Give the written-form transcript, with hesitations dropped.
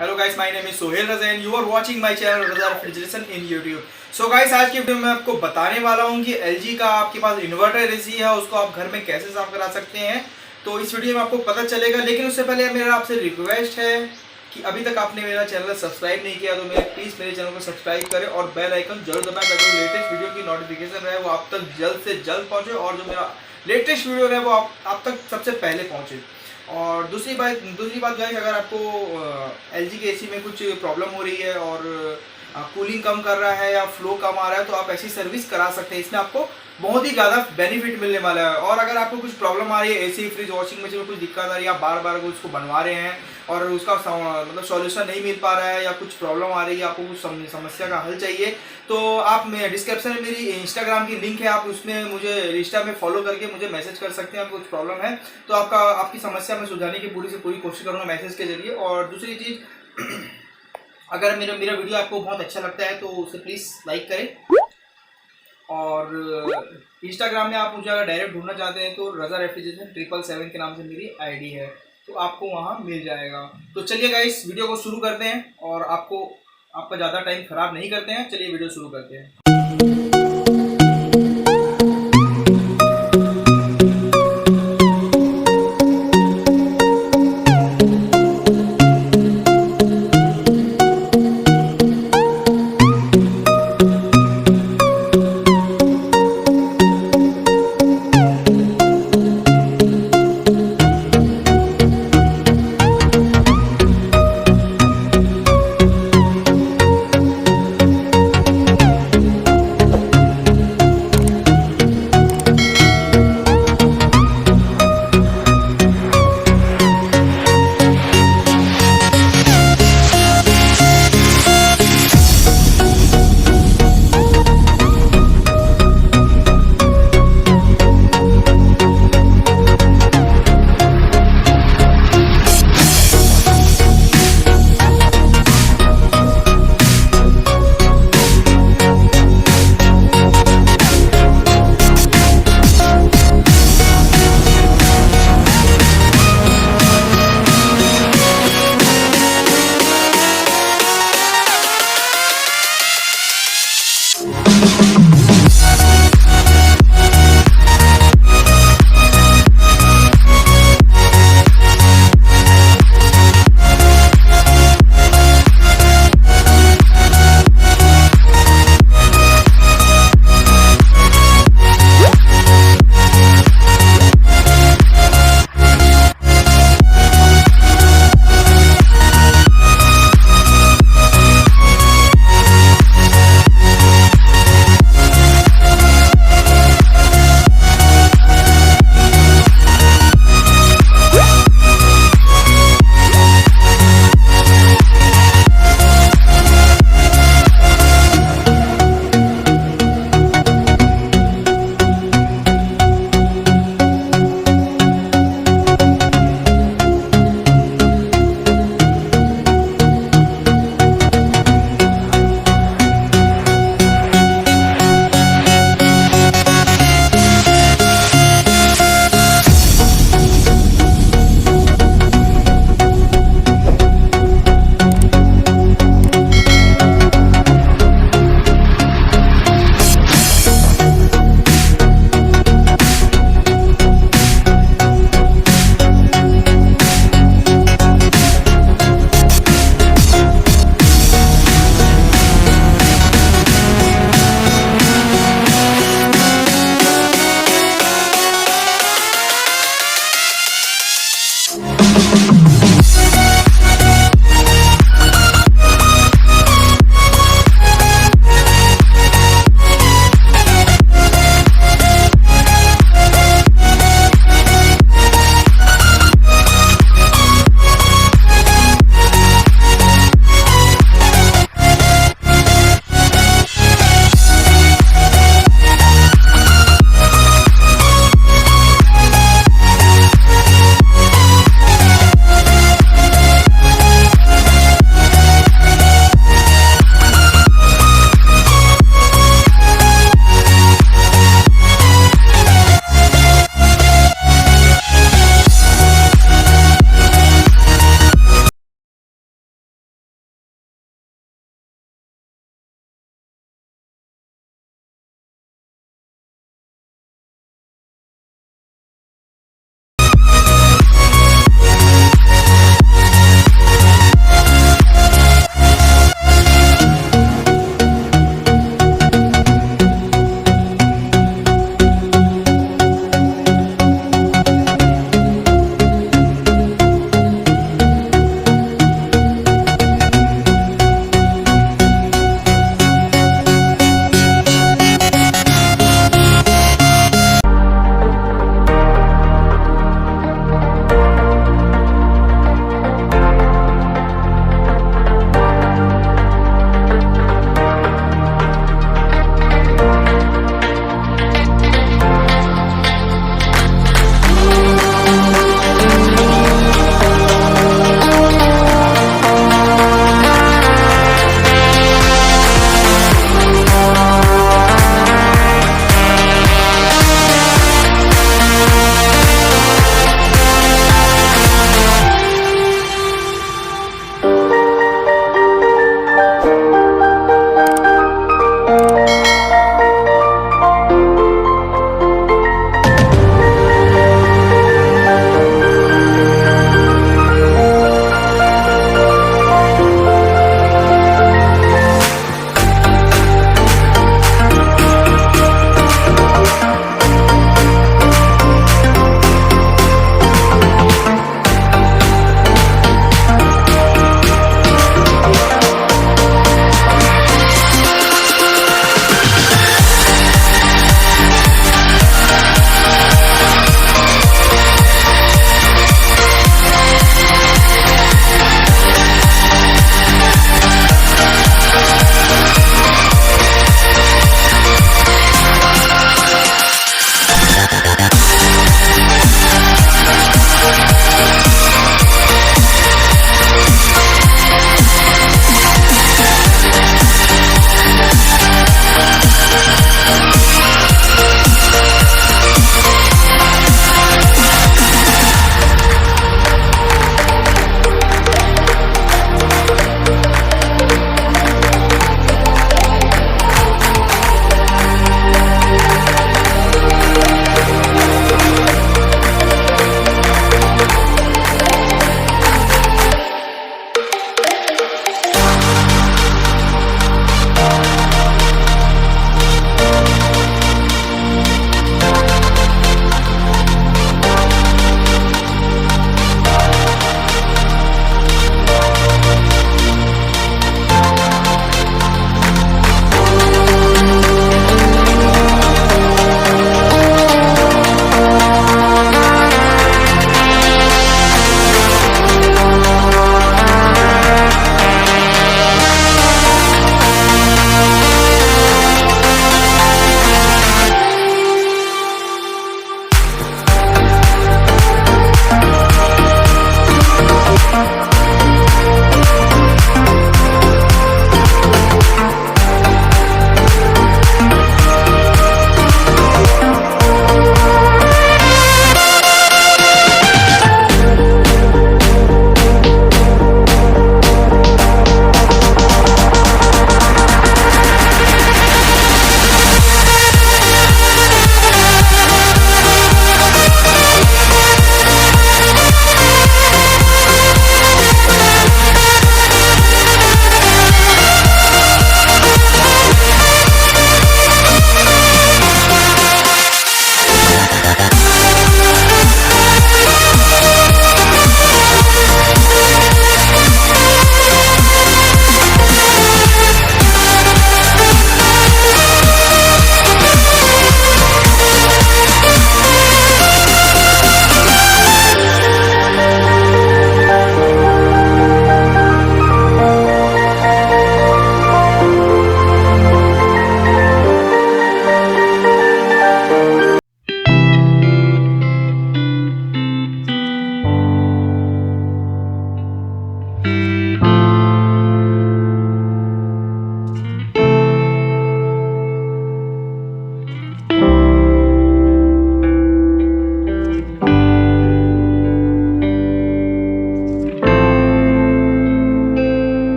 Hello guys, my name is Sohail Raza and you are watching my channel Raza refrigeration in YouTube. So guys, आज की video में आपको बताने वाला हूं कि एलजी का आपके पास इन्वर्टर एसी है, उसको आप घर में कैसे साफ करा सकते हैं। तो इस वीडियो में आपको पता चलेगा, लेकिन उससे पहले मेरा आपसे रिक्वेस्ट है कि अभी तक आपने मेरा चैनल सब्सक्राइब नहीं किया तो प्लीज़ मेरे चैनल को सब्सक्राइब करें और बेल आइकन जरूर दबाएं ताकि लेटेस्ट वीडियो की नोटिफिकेशन रहे वो आप तक जल्द से जल्द पहुंचे और जो मेरा लेटेस्ट वीडियो रहे वो आप तक सबसे पहले पहुंचे। और दूसरी बात गाइस, अगर आपको एलजी के एसी में कुछ प्रॉब्लम हो रही है और कूलिंग कम कर रहा है या फ्लो कम आ रहा है तो आप ऐसी सर्विस करा सकते हैं। इसमें आपको बहुत ही ज़्यादा बेनिफिट मिलने वाला है। और अगर आपको कुछ प्रॉब्लम आ रही है एसी फ्रिज वॉशिंग मशीन में कुछ दिक्कत आ रही है, आप बार बार उसको बनवा रहे हैं और उसका मतलब सॉल्यूशन नहीं मिल पा रहा है या कुछ प्रॉब्लम आ रही है, आपको कुछ समस्या का हल चाहिए, तो आप डिस्क्रिप्शन में मेरी इंस्टाग्राम की लिंक है, आप उसमें मुझे इंस्टा में फॉलो करके मुझे मैसेज कर सकते हैं। आपको कुछ प्रॉब्लम है तो आपकी समस्या में सुधारने की पूरी से पूरी कोशिश करूँगा मैसेज के जरिए। और दूसरी चीज़, अगर मेरा वीडियो आपको बहुत अच्छा लगता है तो उसे प्लीज़ लाइक करें। और इंस्टाग्राम में आप मुझे अगर डायरेक्ट ढूंढना चाहते हैं तो रजा रेफ्रिजरेशन 777 के नाम से मेरी आईडी है, तो आपको वहाँ मिल जाएगा। तो चलिए गाइस, वीडियो को शुरू करते हैं और आपका ज़्यादा टाइम ख़राब नहीं करते हैं। चलिए वीडियो शुरू करते हैं।